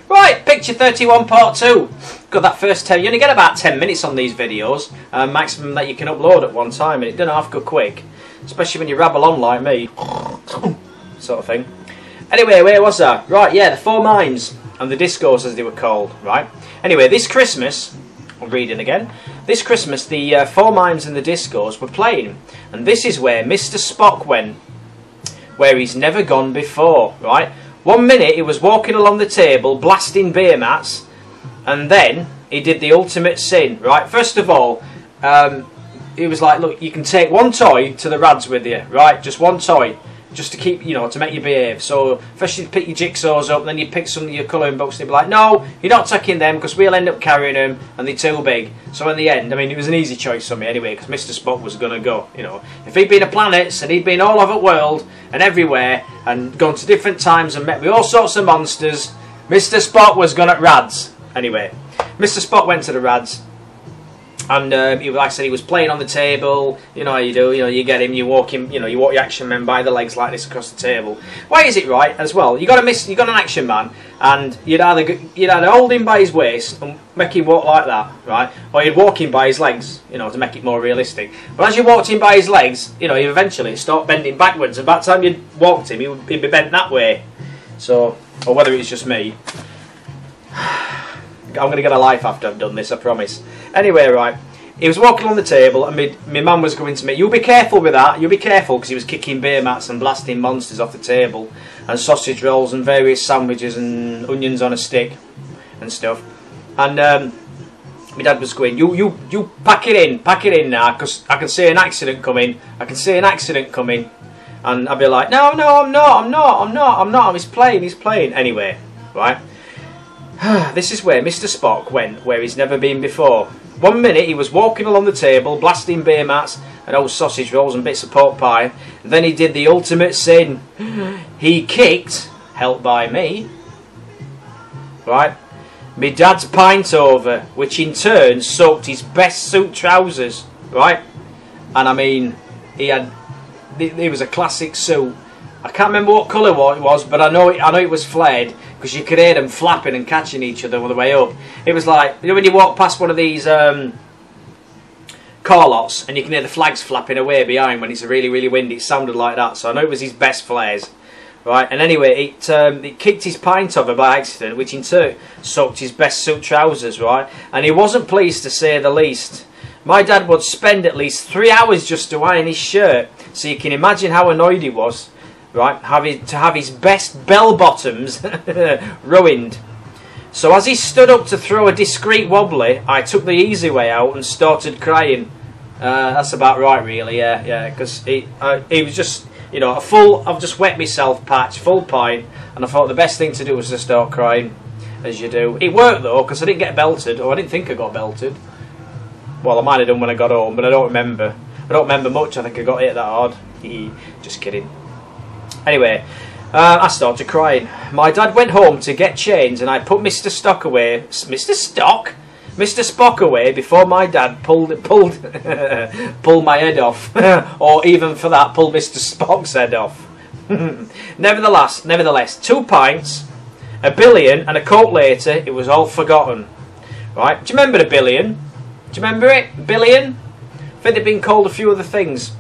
Right, picture 31 part 2. Got that first 10. You only get about 10 minutes on these videos, maximum that you can upload at one time, and it doesn't have to go quick, especially when you rabble on like me, sort of thing. Anyway, where was I? Right, yeah, the 4 mimes and the discos as they were called, right? Anyway, this Christmas, I'm reading again, this Christmas the 4 mimes and the discos were playing, and this is where Mr. Spock went, where he's never gone before, right? 1 minute he was walking along the table blasting beer mats, and then he did the ultimate sin, right? First of all, he was like, look, you can take 1 toy to the rads with you, right? Just 1 toy, just to keep, you know, to make you behave. So first you'd pick your jigsaws up, then you'd pick some of your colouring books, and they'd be like, no, you're not taking them because we'll end up carrying them and they're too big. So in the end, I mean, it was an easy choice for me anyway, because Mr. Spock was going to go, you know. If he'd been to planets and he'd been all over the world and everywhere and gone to different times and met with all sorts of monsters, Mr. Spock was going at rads. Anyway, Mr. Spock went to the rads. And he, like I said, he was playing on the table. You know how you do. You know, you get him, you walk him. You know, you walk your action man by the legs like this across the table. Why is it right as well? You got an action man, and you'd either hold him by his waist and make him walk like that, right? Or you'd walk him by his legs, you know, to make it more realistic. But as you walked him by his legs, you know, he'd eventually start bending backwards, and by the time you walked him, he'd be bent that way. So, or whether it's just me. I'm going to get a life after I've done this, I promise. Anyway, right, he was walking on the table and my mum was going to me, you'll be careful with that, you'll be careful, because he was kicking beer mats and blasting monsters off the table, and sausage rolls and various sandwiches and onions on a stick and stuff. And my dad was going, you pack it in now, because I can see an accident coming, And I'd be like, no, I'm not, he's playing. Anyway, right. This is where Mr. Spock went, where he's never been before. 1 minute he was walking along the table, blasting beer mats and old sausage rolls and bits of pork pie. And then he did the ultimate sin. He kicked, helped by me, right, my dad's pint over, which in turn soaked his best suit trousers, right? And I mean, he was a classic suit. I can't remember what colour it was, but I know it was flared, because you could hear them flapping and catching each other on the way up. It was like, you know when you walk past one of these car lots and you can hear the flags flapping away behind when it's really, really windy. It sounded like that, so I know it was his best flares. Right, and anyway, it kicked his pint over by accident, which in turn soaked his best suit trousers, right? And he wasn't pleased, to say the least. My dad would spend at least 3 hours just to iron his shirt, so you can imagine how annoyed he was. Right, to have his best bell bottoms ruined. So as he stood up to throw a discreet wobbly, I took the easy way out and started crying. That's about right, really. Yeah, because he was just, you know, I've just wet myself patch, full pint, and I thought the best thing to do was to start crying, as you do. It worked though, because I didn't get belted, or I didn't think I got belted. Well, I might have done when I got home, but I don't remember. I don't remember much. I think I got hit that hard. Just kidding. Anyway, I started crying. My dad went home to get changed, and I put Mr. Spock away before my dad pulled my head off, or even for that, pulled Mr. Spock's head off. Nevertheless, 2 pints, a billion, and a coke later, it was all forgotten. Right? Do you remember the billion? Do you remember it? Billion? I think they've been called a few other things.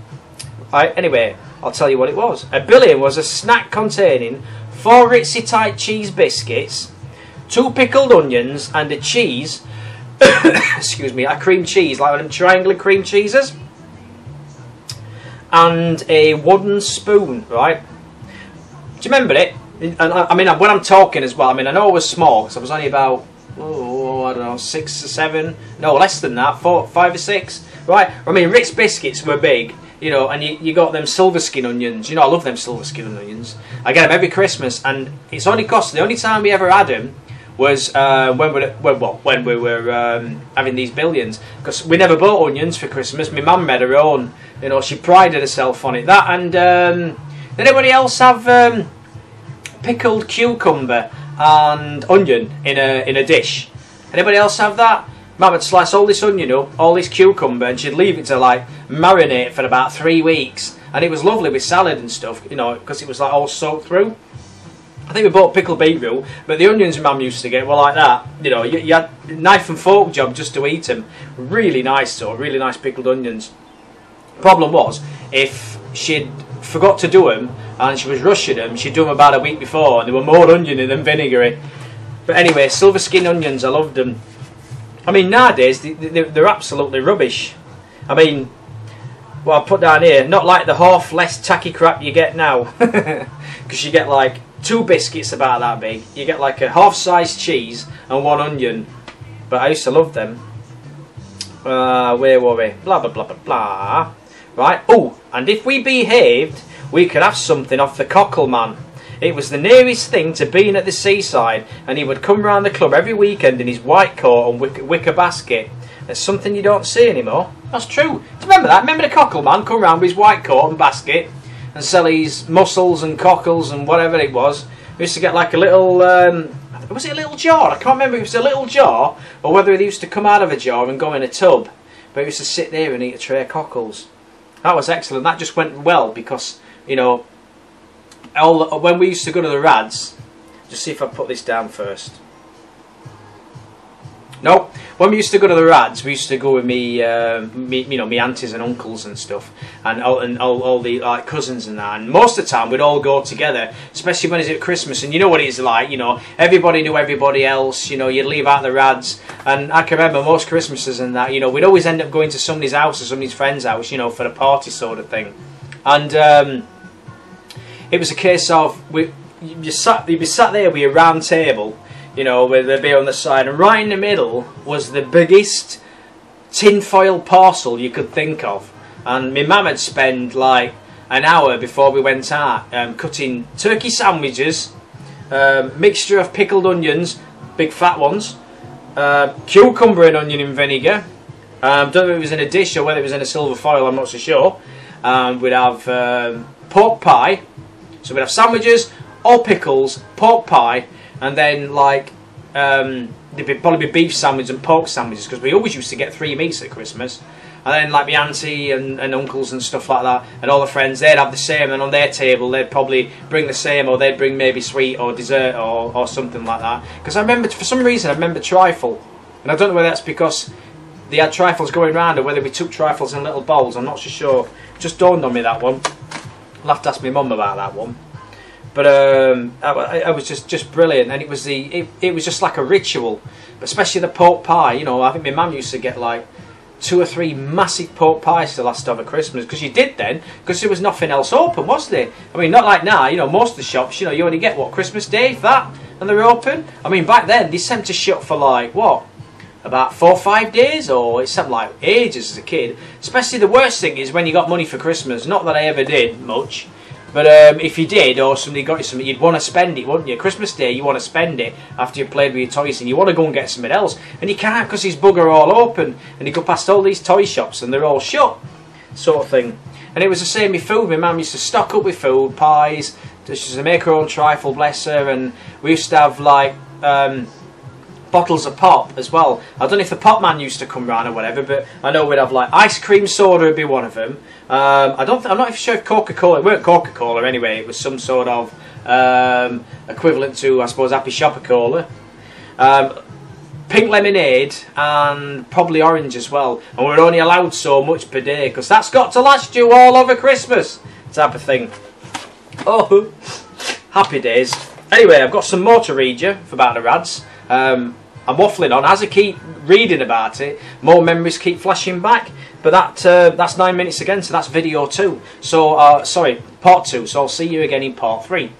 Right? Anyway, I'll tell you what it was. A billion was a snack containing 4 ritzy tight cheese biscuits, 2 pickled onions, and a cheese, excuse me, a cream cheese, like one of them triangular cream cheeses, and a wooden spoon, right? Do you remember it? And I mean, when I'm talking as well, I mean, I know I was small, because I was only about, I don't know, 6 or 7, no, less than that, 4, 5 or 6, right? I mean, Ritz biscuits were big. You know, and you got them silver skin onions. You know, I love them silver skin onions. I get them every Christmas, and it's only cost. The only time we ever had them was when we were having these billions, because we never bought onions for Christmas. My mum made her own. You know, she prided herself on it. That and did anybody else have pickled cucumber and onion in a dish? Anybody else have that? Mum would slice all this onion up, all this cucumber, and she'd leave it to like marinate for about 3 weeks, and it was lovely with salad and stuff, you know, because it was like all soaked through. I think we bought pickled beetroot, but the onions Mum used to get were like that. You know, you had knife and fork job just to eat them. Really nice, though. Really nice pickled onions. Problem was, if she'd forgot to do them and she was rushing them, she'd do them about a week before, and they were more oniony than vinegary. But anyway, silver skin onions, I loved them. I mean, nowadays they're absolutely rubbish. I mean, well, I put down here, not like the half less tacky crap you get now, because you get like 2 biscuits about that big. You get like a half-sized cheese and 1 onion. But I used to love them. Where were we? Blah blah blah blah blah. Right. Oh, and if we behaved, we could have something off the cockle man. It was the nearest thing to being at the seaside, and he would come round the club every weekend in his white coat and wicker basket. It's something you don't see anymore. That's true. Do you remember that? Remember the cockle man come round with his white coat and basket and sell his mussels and cockles and whatever it was. We used to get like a little, was it a little jar? I can't remember if it was a little jar or whether it used to come out of a jar and go in a tub. But he used to sit there and eat a tray of cockles. That was excellent. That just went well because, you know, when we used to go to the rads, just see if I put this down first. No, when we used to go to the rads, we used to go with me aunties and uncles and stuff, and all the like cousins and that. And most of the time, we'd all go together, especially when it's at Christmas. And you know what it's like, you know, everybody knew everybody else. You know, you'd leave out the rads, and I can remember most Christmases and that. You know, we'd always end up going to somebody's house or somebody's friend's house, you know, for a party sort of thing. And it was a case of you'd be sat there with your round table. You know, with the beer on the side, and right in the middle was the biggest tinfoil parcel you could think of. And my mum would spend like an hour before we went out cutting turkey sandwiches, mixture of pickled onions, big fat ones, cucumber and onion in vinegar. Don't know if it was in a dish or whether it was in a silver foil, I'm not so sure. We'd have pork pie, so we'd have sandwiches, all pickles, pork pie, and then like there'd probably be beef sandwiches and pork sandwiches, because we always used to get 3 meats at Christmas. And then like my auntie and uncles and stuff like that, and all the friends, they'd have the same, and on their table they'd probably bring the same, or they'd bring maybe sweet or dessert or something like that. Because I remember, for some reason, I remember trifle, and I don't know whether that's because they had trifles going round or whether we took trifles in little bowls. I'm not so sure. It just dawned on me, that one. I'll have to ask my mum about that one. But I was just brilliant, and it was just like a ritual, especially the pork pie. You know, I think my mum used to get like 2 or 3 massive pork pies to last over Christmas, because you did then, because there was nothing else open, was there? I mean, not like now. You know, most of the shops, you know, you only get what, Christmas Day, if that, and they're open. I mean, back then they seemed to shut for like what, about 4 or 5 days, or it seemed like ages as a kid. Especially the worst thing is when you got money for Christmas. Not that I ever did much. But if you did, or somebody got you something, you'd want to spend it, wouldn't you? Christmas Day, you want to spend it after you've played with your toys, and you want to go and get something else. And you can't, because these bugger all open. And you go past all these toy shops, and they're all shut, sort of thing. And it was the same with food. My mum used to stock up with food, pies. She used to make her own trifle, bless her. And we used to have, like, bottles of pop as well. I don't know if the pop man used to come round or whatever, but I know we'd have, like, ice cream soda would be one of them. I'm not even sure if Coca-Cola, it weren't Coca-Cola anyway, it was some sort of equivalent to, I suppose, Happy Shopper Cola. Pink lemonade and probably orange as well. And we're only allowed so much per day, because that's got to last you all over Christmas type of thing. Oh, happy days. Anyway, I've got some more to read you about the rads. I'm waffling on. As I keep reading about it, more memories keep flashing back. But that's 9 minutes again, so that's video 2. So, sorry, part 2. So I'll see you again in part 3.